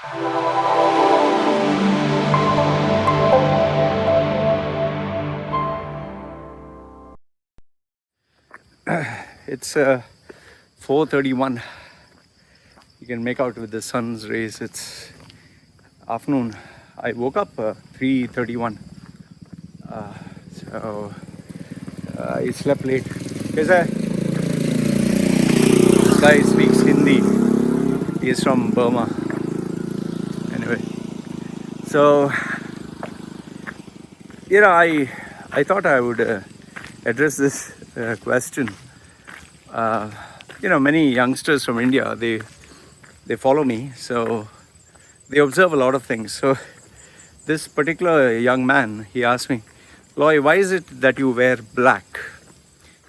It's 4:31. You can make out with the sun's rays. It's afternoon. I woke up 3:31. So I slept late. This guy speaks Hindi. He is from Burma. Anyway, so I thought I would address this question. Many youngsters from India, they follow me, so they observe a lot of things. So this particular young man, he asked me, Loy, why is it that you wear black?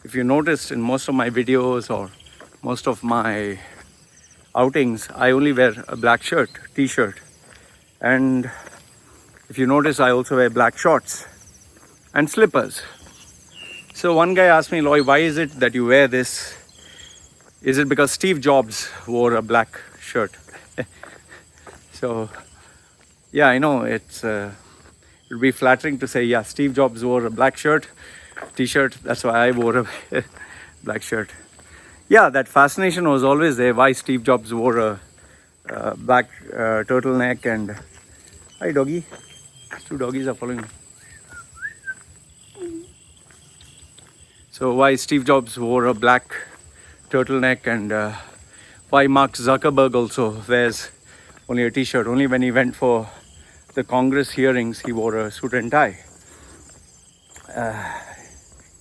If you noticed in most of my videos or most of my outings, I only wear a black shirt, t-shirt. And if you notice, I also wear black shorts and slippers. So one guy asked me, Loy, why is it that you wear this? Is it because Steve Jobs wore a black shirt? So, yeah, I know it would be flattering to say, yeah, Steve Jobs wore a black shirt, t-shirt. That's why I wore a black shirt. Yeah, that fascination was always there. Why Steve Jobs wore a black turtleneck and... Hi, doggy. 2 doggies are following me. So why Steve Jobs wore a black turtleneck and why Mark Zuckerberg also wears only a t-shirt. Only when he went for the Congress hearings, he wore a suit and tie.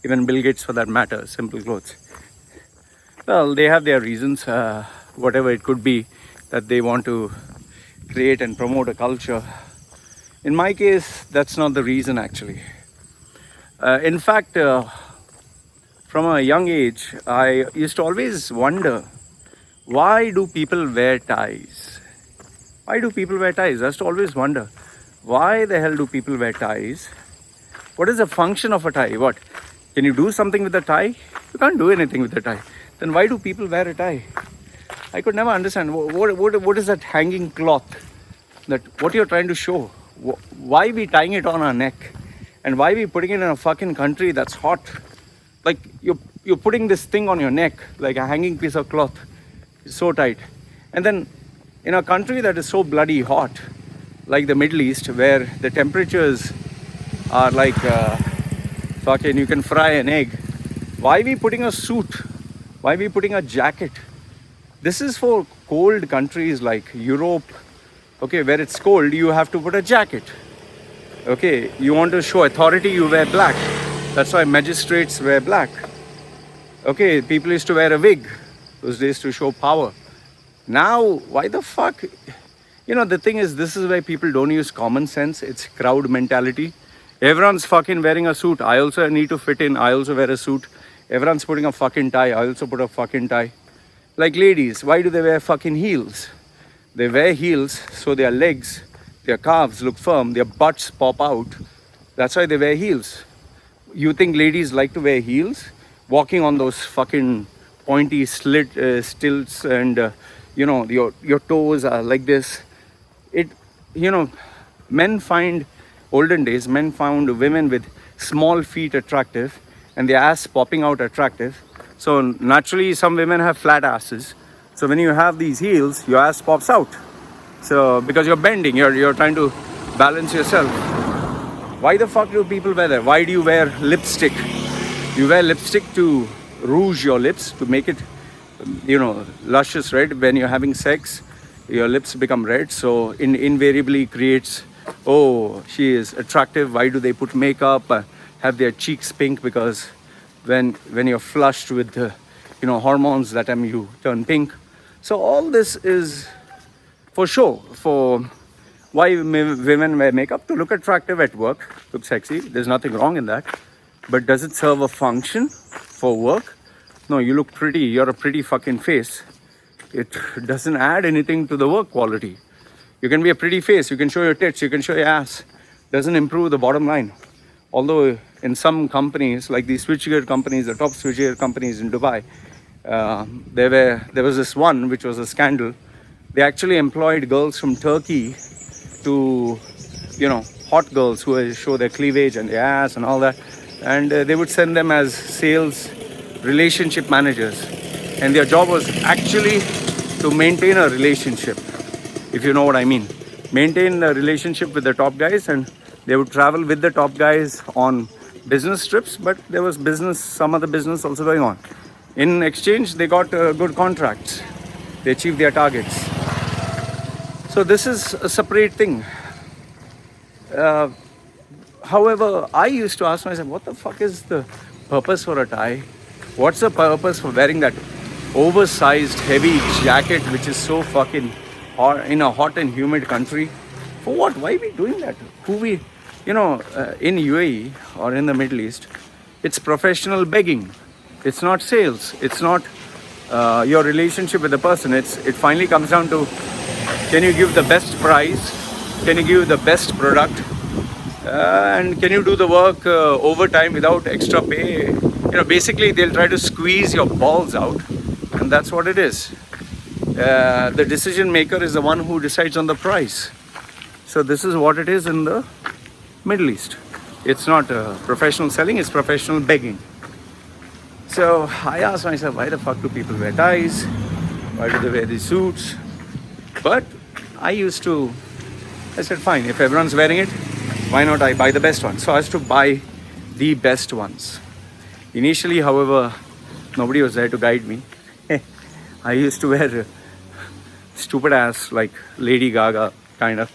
Even Bill Gates, for that matter, simple clothes. Well, they have their reasons, whatever it could be, that they want to create and promote a culture. In my case, that's not the reason actually. In fact, from a young age, I used to always wonder, why do people wear ties? Why do people wear ties? I used to always wonder, why the hell do people wear ties? What is the function of a tie? What? Can you do something with a tie? You can't do anything with a tie. Then why do people wear a tie? I could never understand. What is that hanging cloth? That what you're trying to show? Why we tying it on our neck? And why we putting it in a fucking country that's hot? Like you're putting this thing on your neck like a hanging piece of cloth. It's so tight. And then in a country that is so bloody hot, like the Middle East, where the temperatures are like fucking, you can fry an egg. Why we putting a suit? Why we putting a jacket? This is for cold countries like Europe. Okay, where it's cold, you have to put a jacket. Okay, you want to show authority, you wear black. That's why magistrates wear black. Okay, people used to wear a wig those days to show power. Now, why the fuck? The thing is, this is why people don't use common sense. It's crowd mentality. Everyone's fucking wearing a suit. I also need to fit in. I also wear a suit. Everyone's putting a fucking tie. I also put a fucking tie. Like ladies, why do they wear fucking heels? They wear heels so their legs, their calves look firm, their butts pop out. That's why they wear heels. You think ladies like to wear heels? Walking on those fucking pointy stilts and your toes are like this. Olden days, men found women with small feet attractive and their ass popping out attractive. So naturally some women have flat asses. So when you have these heels, your ass pops out. So because you're bending, you're trying to balance yourself. Why the fuck do people wear that? Why do you wear lipstick? You wear lipstick to rouge your lips, to make it, luscious red. When you're having sex, your lips become red. So invariably creates, oh, she is attractive. Why do they put makeup, have their cheeks pink? Because when you're flushed with hormones, that time you turn pink. So all this is for show, for why women wear makeup, to look attractive at work, look sexy. There's nothing wrong in that. But does it serve a function for work? No, you look pretty. You're a pretty fucking face. It doesn't add anything to the work quality. You can be a pretty face. You can show your tits. You can show your ass. Doesn't improve the bottom line. Although in some companies, like these switchgear companies, the top switchgear companies in Dubai, there was this one which was a scandal They actually employed girls from Turkey to, hot girls who show their cleavage and their ass and all that. And they would send them as sales relationship managers. And their job was actually to maintain a relationship, if you know what I mean. Maintain a relationship with the top guys, and they would travel with the top guys on business trips, but there was some other business also going on. In exchange, they got good contracts. They achieved their targets. So this is a separate thing. However, I used to ask myself, what the fuck is the purpose for a tie? What's the purpose for wearing that oversized, heavy jacket, which is so fucking hot in a hot and humid country? For what? Why are we doing that? In UAE or in the Middle East, it's professional begging. It's not sales. It's not your relationship with the person. It finally comes down to, can you give the best price? Can you give the best product? And can you do the work overtime without extra pay? Basically they'll try to squeeze your balls out, and that's what it is. The decision maker is the one who decides on the price. So this is what it is in the Middle East. It's not professional selling, it's professional begging. So I asked myself, why the fuck do people wear ties? Why do they wear these suits? But I said, fine, if everyone's wearing it, why not I buy the best one? So I used to buy the best ones. Initially, however, nobody was there to guide me. I used to wear stupid ass, like Lady Gaga, kind of.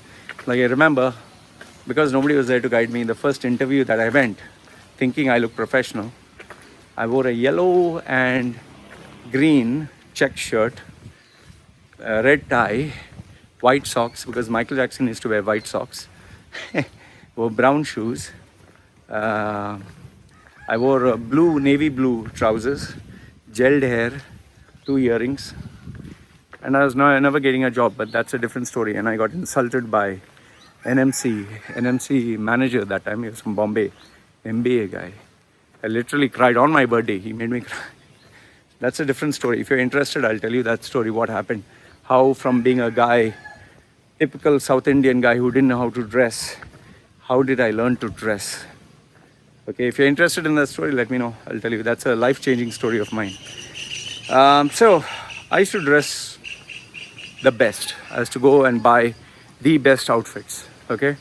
Like I remember, because nobody was there to guide me, in the first interview that I went, thinking I looked professional, I wore a yellow and green check shirt, red tie, white socks, because Michael Jackson used to wear white socks. Wore brown shoes. I wore navy blue trousers, gelled hair, 2 earrings, and I was never getting a job. But that's a different story. And I got insulted by NMC manager that time. He was from Bombay, MBA guy. I literally cried on my birthday. He made me cry. That's a different story. If you're interested, I'll tell you that story. What happened? How from being a guy, typical South Indian guy who didn't know how to dress, how did I learn to dress? Okay, if you're interested in that story, let me know. I'll tell you. That's a life-changing story of mine. So I used to dress the best. I used to go and buy the best outfits. Okay,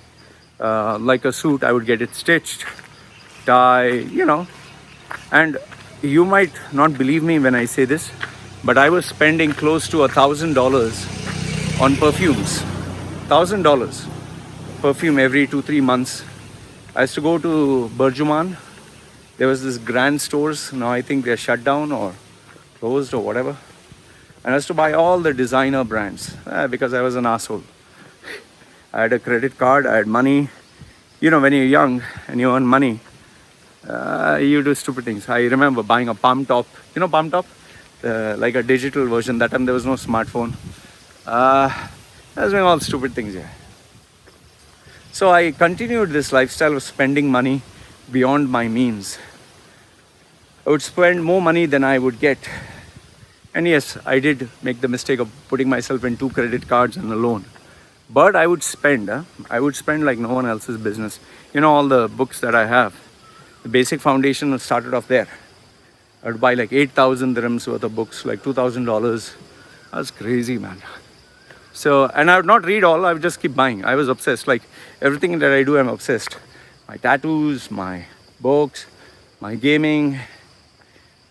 like a suit, I would get it stitched, tie, And you might not believe me when I say this, but I was spending close to $1,000 on perfumes. $1,000 perfume every 2-3 months. I used to go to Burjuman. There was this grand stores. Now I think they're shut down or closed or whatever. And I used to buy all the designer brands because I was an asshole. I had a credit card. I had money. When you're young and you earn money, you do stupid things. I remember buying a palm top. Palm top? Like a digital version. That time there was no smartphone. I was doing all stupid things here. So I continued this lifestyle of spending money beyond my means. I would spend more money than I would get. And yes, I did make the mistake of putting myself in 2 credit cards and a loan. But I would spend. I would spend like no one else's business. All the books that I have, the basic foundation started off there. I would buy like 8,000 dirhams worth of books, like $2,000. That's crazy, man. So, and I would not read all, I would just keep buying. I was obsessed. Like everything that I do, I'm obsessed. My tattoos, my books, my gaming,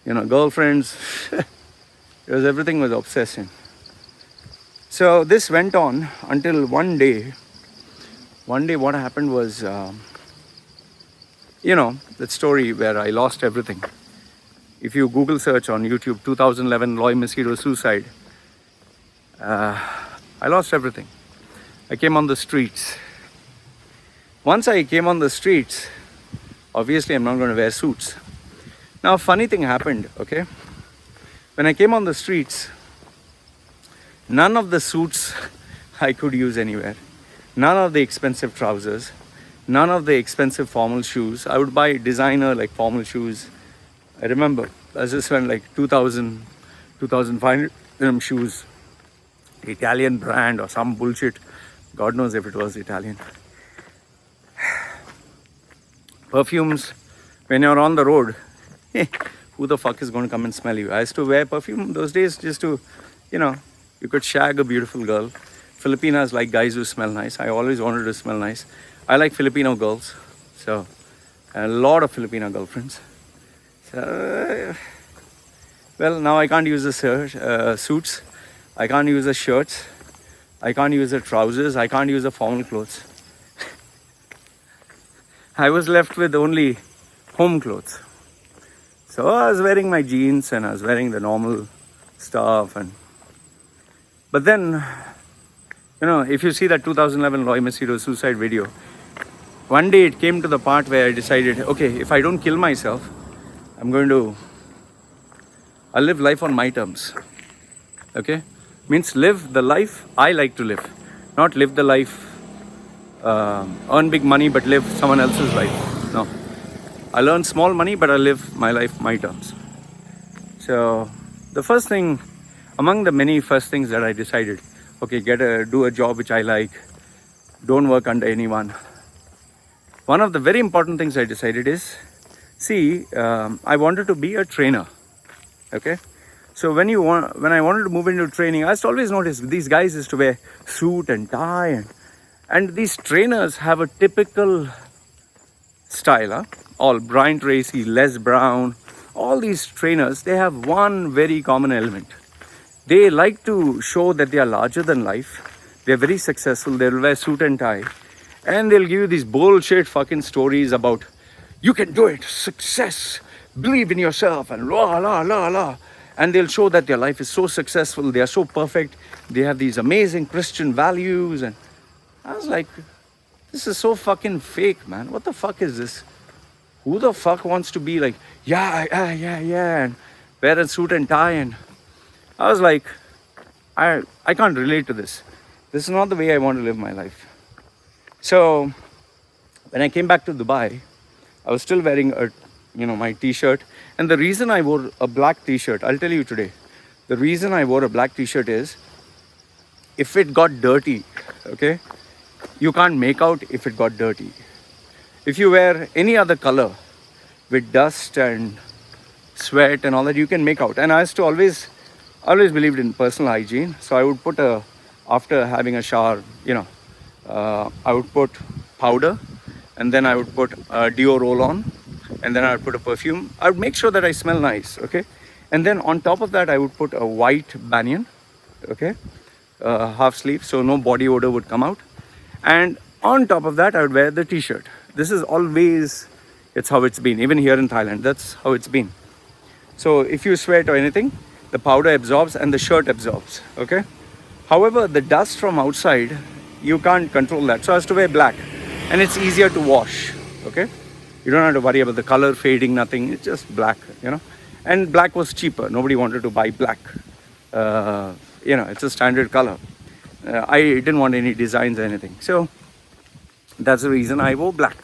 girlfriends. Everything was obsession. So this went on until one day what happened was, that story where I lost everything. If you Google search on YouTube, 2011 Loy Machedo suicide, I lost everything. I came on the streets. Once I came on the streets, obviously I'm not going to wear suits. Now, a funny thing happened, okay? When I came on the streets, none of the suits I could use anywhere. None of the expensive trousers. None of the expensive formal shoes. I would buy designer like formal shoes. I remember I just spent like 2,000, 2,500 shoes Italian brand or some bullshit. God knows if it was Italian. Perfumes, when you're on the road, who the fuck is going to come and smell you? I used to wear perfume those days just to, you could shag a beautiful girl. Filipinas like guys who smell nice. I always wanted to smell nice. I like Filipino girls. So, a lot of Filipino girlfriends. So, well, now I can't use the suits. I can't use the shirts. I can't use the trousers. I can't use the formal clothes. I was left with only home clothes. So I was wearing my jeans and I was wearing the normal stuff. But then, if you see that 2011 Loy Machedo suicide video, one day it came to the part where I decided, okay, if I don't kill myself, I'll live life on my terms. Okay? Means live the life I like to live. Not live the life, earn big money but live someone else's life. No. I'll earn small money but I'll live my life my terms. So the first thing, among the many first things that I decided, okay, do a job which I like, don't work under anyone. One of the very important things I decided is, I wanted to be a trainer. Okay, so when I wanted to move into training, I used to always notice these guys used to wear suit and tie, and these trainers have a typical style. All Brian Tracy, Les Brown, all these trainers, they have one very common element. They like to show that they are larger than life. They're very successful. They'll wear suit and tie, and they'll give you these bullshit fucking stories about you can do it, success, believe in yourself, and la la la la. And they'll show that their life is so successful, they are so perfect, they have these amazing Christian values. And I was like, this is so fucking fake, man. What the fuck is this? Who the fuck wants to be like, yeah, and wear a suit and tie? And I was like, I can't relate to this. This is not the way I want to live my life. So when I came back to Dubai, I was still wearing my t-shirt. And the reason I wore a black t-shirt, I'll tell you today, the reason I wore a black t-shirt is, if it got dirty, okay, you can't make out if it got dirty. If you wear any other color with dust and sweat and all that, you can make out. And I used to always believed in personal hygiene. So I would put after having a shower, I would put powder, and then I would put a deo roll-on, and then I would put a perfume. I would make sure that I smell nice, okay? And then on top of that, I would put a white banyan, okay? Half sleeve, so no body odor would come out. And on top of that, I would wear the t-shirt. This is always, it's how it's been. Even here in Thailand, that's how it's been. So if you sweat or anything, the powder absorbs and the shirt absorbs, okay? However, the dust from outside, you can't control that. So I have to wear black, and it's easier to wash, okay? You don't have to worry about the color fading, nothing. It's just black, And black was cheaper. Nobody wanted to buy black. It's a standard color. I didn't want any designs or anything. So that's the reason I wore black.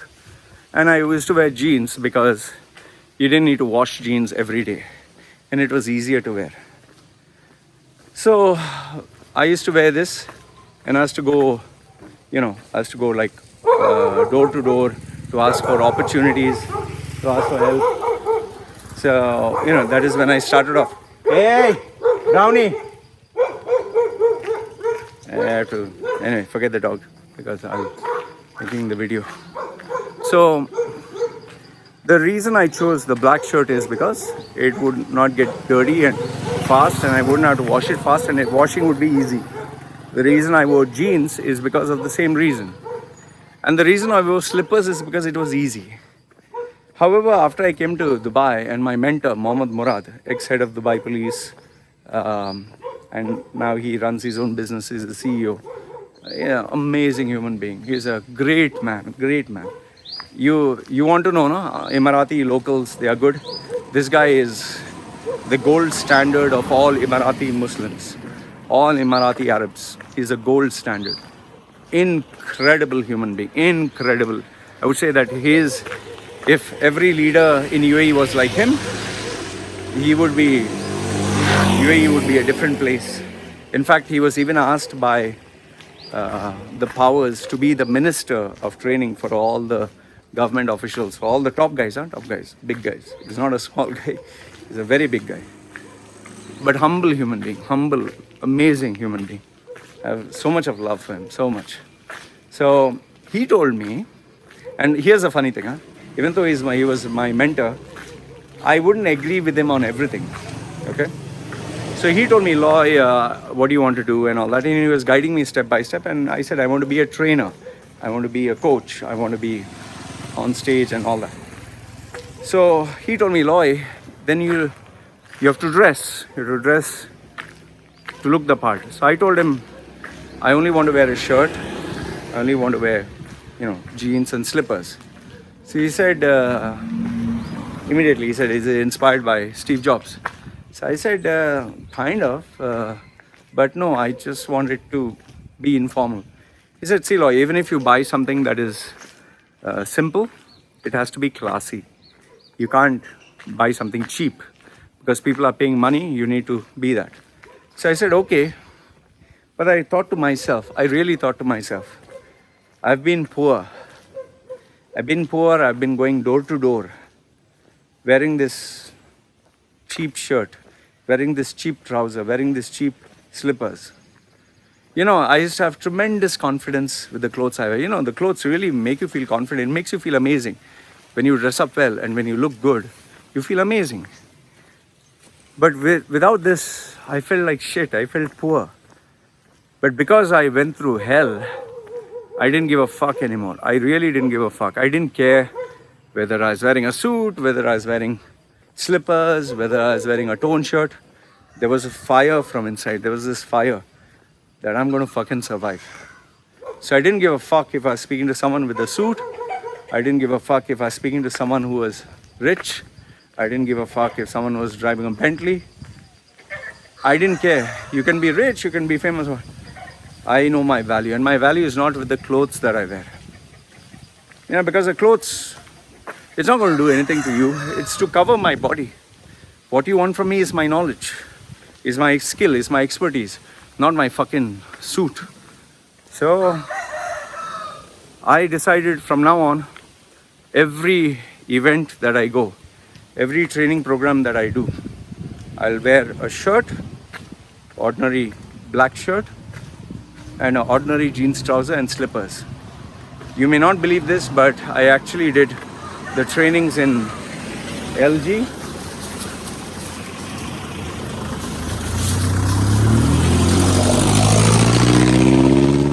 And I used to wear jeans because you didn't need to wash jeans every day. And it was easier to wear. So I used to wear this, and I used to go, like door to door to ask for opportunities, to ask for help. So, that is when I started off. Hey, Brownie! Anyway, forget the dog because I'm making the video. So, the reason I chose the black shirt is because it would not get dirty and fast, and I wouldn't have to wash it fast, and washing would be easy. The reason I wore jeans is because of the same reason. And the reason I wore slippers is because it was easy. However, after I came to Dubai, and my mentor, Mohammed Murad, ex-head of Dubai police, and now he runs his own business, he's the CEO. Yeah, amazing human being. He's a great man. You want to know, no? Emirati locals, they are good. This guy is the gold standard of all Emirati Muslims, all Emirati Arabs. He's a gold standard. Incredible human being, incredible. I would say that if every leader in UAE was like him, UAE would be a different place. In fact, he was even asked by the powers to be the minister of training for all the government officials, for all the top guys, top guys, big guys. He's not a small guy, he's a very big guy. But humble human being, humble, amazing human being. I have so much of love for him, so much. So he told me, and here's the funny thing, even though he was my mentor, I wouldn't agree with him on everything, okay? So he told me, Loy, what do you want to do and all that. And he was guiding me step by step. And I said, I want to be a trainer. I want to be a coach. I want to be on stage and all that. So he told me, Loy, then you have to dress. You have to dress to look the part. So I told him, I only want to wear a shirt. I only want to wear, jeans and slippers. So he said, immediately, he said, is it inspired by Steve Jobs? So I said, kind of, but no, I just want it to be informal. He said, see, Loy, even if you buy something that is simple, it has to be classy. You can't buy something cheap because people are paying money, you need to be that. So I said, okay. But I thought to myself, I really thought to myself, I've been poor. I've been going door to door, wearing this cheap shirt, wearing this cheap trouser, wearing this cheap slippers. I used to have tremendous confidence with the clothes I wear. The clothes really make you feel confident, makes you feel amazing. When you dress up well and when you look good, you feel amazing. But without this, I felt like shit, I felt poor. But because I went through hell, I didn't give a fuck anymore. I really didn't give a fuck. I didn't care whether I was wearing a suit, whether I was wearing slippers, whether I was wearing a torn shirt. There was a fire from inside. There was this fire that I'm going to fucking survive. So I didn't give a fuck if I was speaking to someone with a suit. I didn't give a fuck if I was speaking to someone who was rich. I didn't give a fuck if someone was driving a Bentley. I didn't care. You can be rich, you can be famous. I know my value, and my value is not with the clothes that I wear. Because the clothes, it's not going to do anything to you. It's to cover my body. What you want from me is my knowledge, is my skill, is my expertise, not my fucking suit. So I decided from now on, every event that I go, every training program that I do, I'll wear a shirt, ordinary black shirt, and an ordinary jeans trouser and slippers. You may not believe this, but I actually did the trainings in LG.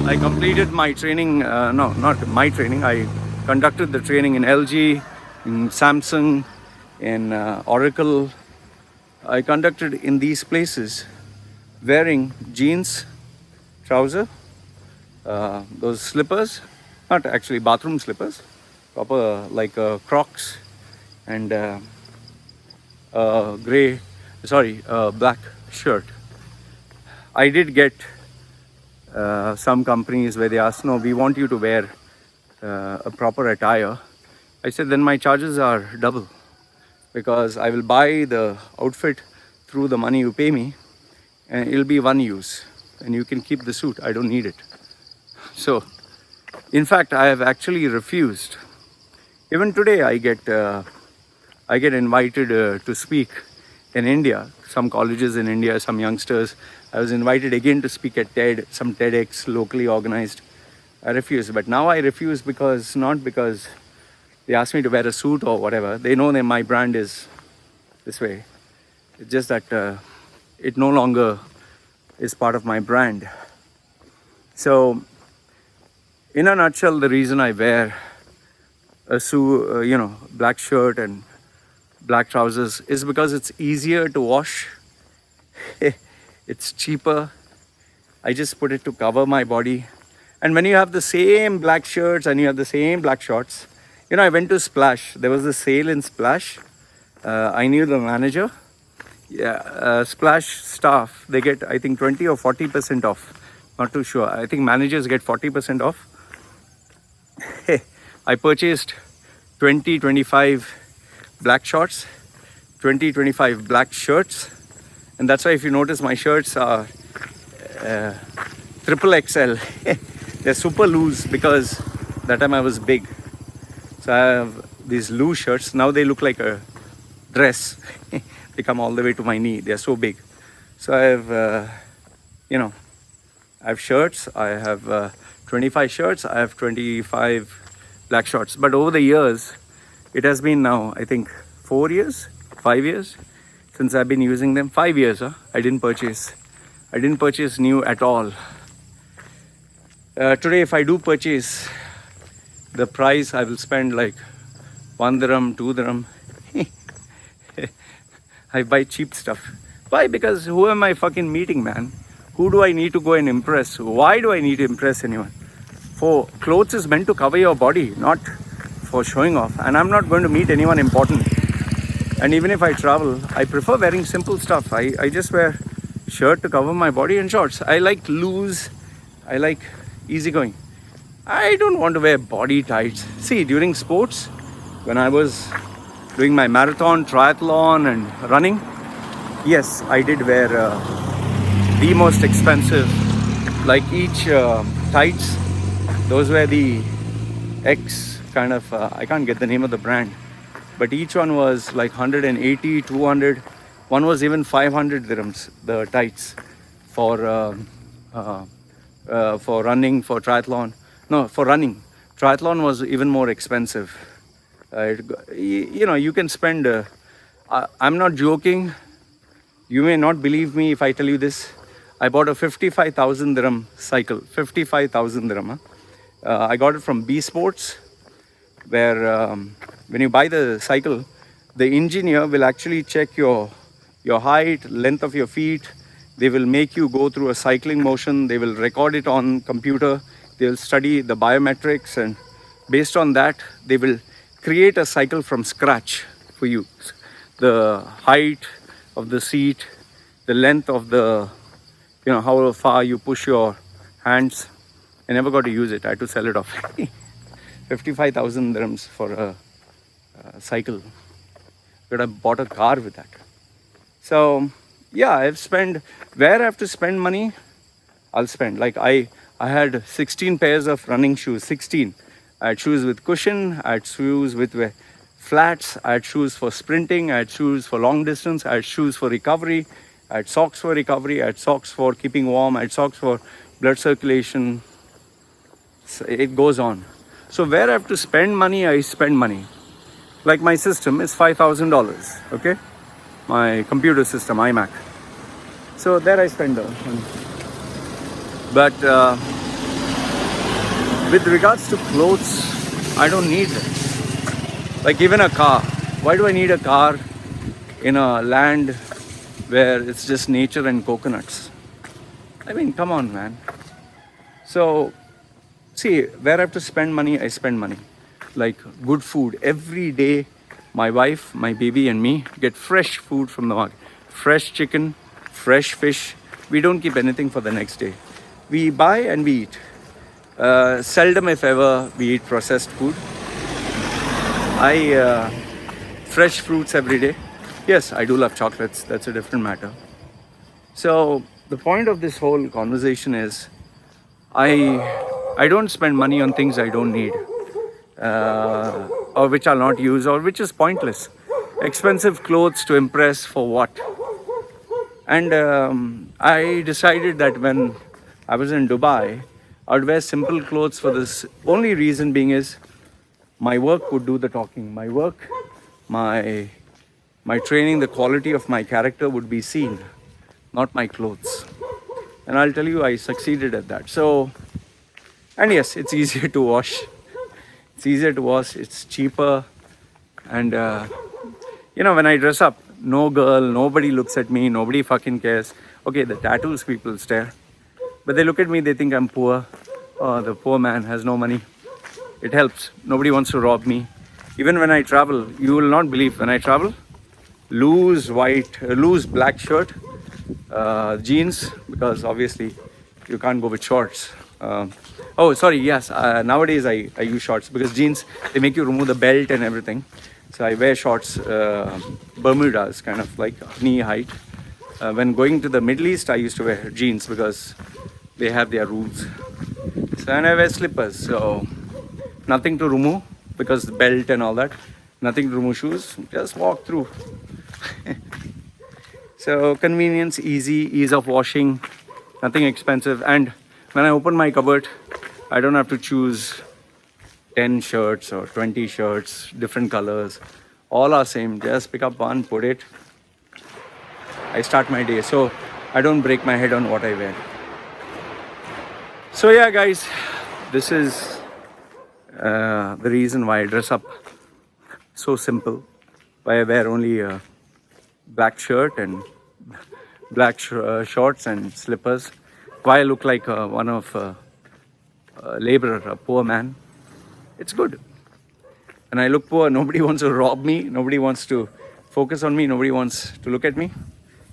I completed my training, not my training, I conducted the training in LG, in Samsung, in Oracle. I conducted in these places wearing jeans, trouser, those slippers, not actually bathroom slippers, proper like Crocs, and black shirt. I did get some companies where they asked, no, we want you to wear a proper attire. I said, then my charges are double, because I will buy the outfit through the money you pay me, and it'll be one use, and you can keep the suit. I don't need it. So, in fact, I have actually refused. Even today, I get invited to speak in India, some colleges in India, some youngsters. I was invited again to speak at TED, some TEDx locally organized. I refused, but now I refuse not because they asked me to wear a suit or whatever. They know that my brand is this way. It's just that it no longer is part of my brand. So, in a nutshell, the reason I wear a suit, black shirt and black trousers is because it's easier to wash. It's cheaper. I just put it to cover my body. And when you have the same black shirts and you have the same black shorts, I went to Splash. There was a sale in Splash. I knew the manager. Splash staff, they get, I think, 20 or 40% off. Not too sure. I think managers get 40% off. I purchased 25 black shorts, 25 black shirts. And that's why if you notice, my shirts are triple XL. They're super loose because that time I was big. So I have these loose shirts. Now they look like a dress. They come all the way to my knee. They're so big. So I have, I have shirts. I have 25 shirts. I have 25 black shorts. But over the years, it has been now, I think, 4 years, 5 years since I've been using them. 5 years, huh? I didn't purchase new at all. Today, if I do purchase, the price I will spend like 1 dirham, 2 dirham. I buy cheap stuff. Why? Because who am I fucking meeting, man? Who do I need to go and impress? Why do I need to impress anyone? For clothes is meant to cover your body, not for showing off. And I'm not going to meet anyone important. And even if I travel, I prefer wearing simple stuff. I just wear shirt to cover my body and shorts. I like loose. I like easygoing. I don't want to wear body tights. See, during sports, when I was doing my marathon, triathlon and running, yes, I did wear the most expensive, like each tights. Those were the X kind of, I can't get the name of the brand, but each one was like 180, 200. One was even 500 dirhams, the tights for running, for triathlon. No, for running. Triathlon was even more expensive. You can spend, I'm not joking. You may not believe me if I tell you this. I bought a 55,000 dirham cycle, 55,000 dirham. Huh? I got it from B Sports, where when you buy the cycle, the engineer will actually check your height, length of your feet. They will make you go through a cycling motion. They will record it on computer. They will study the biometrics, and based on that, they will create a cycle from scratch for you. The height of the seat, the length of the, how far you push your hands. I never got to use it. I had to sell it off. 55,000 dirhams for a cycle. But I bought a car with that. So, yeah, where I have to spend money, I'll spend. Like I had 16 pairs of running shoes, 16. I had shoes with cushion, I had shoes with flats, I had shoes for sprinting, I had shoes for long distance, I had shoes for recovery, I had socks for recovery, I had socks for keeping warm, I had socks for blood circulation. So it goes on. So where I have to spend money, I spend money. Like my system is $5,000, okay? My computer system, iMac. So there I spend the money. But with regards to clothes, I don't need them. Like even a car. Why do I need a car in a land where it's just nature and coconuts? I mean, come on, man. So, see, where I have to spend money, I spend money. Like good food. Every day, my wife, my baby and me get fresh food from the market. Fresh chicken, fresh fish. We don't keep anything for the next day. We buy and we eat. Seldom, if ever, we eat processed food. Fresh fruits every day. Yes, I do love chocolates. That's a different matter. So the point of this whole conversation is, I don't spend money on things I don't need, or which I'll not use, or which is pointless. Expensive clothes to impress for what? And I decided that when I was in Dubai, I would wear simple clothes for this. Only reason being is my work would do the talking. My work, my training, the quality of my character would be seen, not my clothes. And I'll tell you, I succeeded at that. So, and yes, it's easier to wash. It's easier to wash. It's cheaper. And, when I dress up, no girl, nobody looks at me. Nobody fucking cares. Okay, the tattoos people stare. But they look at me, they think I'm poor. Oh, the poor man has no money. It helps. Nobody wants to rob me. Even when I travel, you will not believe, when I travel, loose black shirt, jeans, because obviously you can't go with shorts. Nowadays I use shorts because jeans, they make you remove the belt and everything. So I wear shorts, Bermudas, kind of like knee height. When going to the Middle East, I used to wear jeans because they have their rules. So, and I wear slippers, so nothing to remove because the belt and all that. Nothing to remove shoes, just walk through. So convenience, easy, ease of washing, nothing expensive. And when I open my cupboard, I don't have to choose 10 shirts or 20 shirts, different colors. All are same. Just pick up one, put it. I start my day. So I don't break my head on what I wear. So yeah, guys, this is the reason why I dress up so simple. Why I wear only a black shirt and black shorts and slippers. Why I look like one of a laborer, a poor man. It's good. And I look poor, nobody wants to rob me, nobody wants to focus on me, nobody wants to look at me.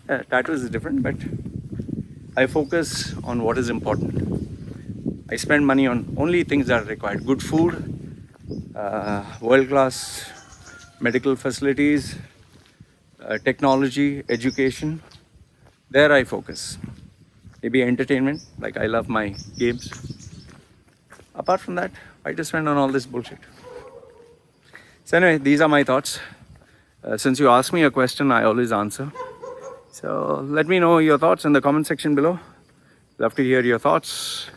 Tattoos is different, but I focus on what is important. I spend money on only things that are required. Good food, world-class medical facilities, technology, education. There I focus. Maybe entertainment, like I love my games. Apart from that, I just spend on all this bullshit. So anyway, these are my thoughts. Since you asked me a question, I always answer. So let me know your thoughts in the comment section below. Love to hear your thoughts.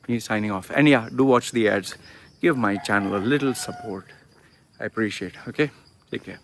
Me signing off. And yeah, do watch the ads. Give my channel a little support. I appreciate it. Okay? Take care.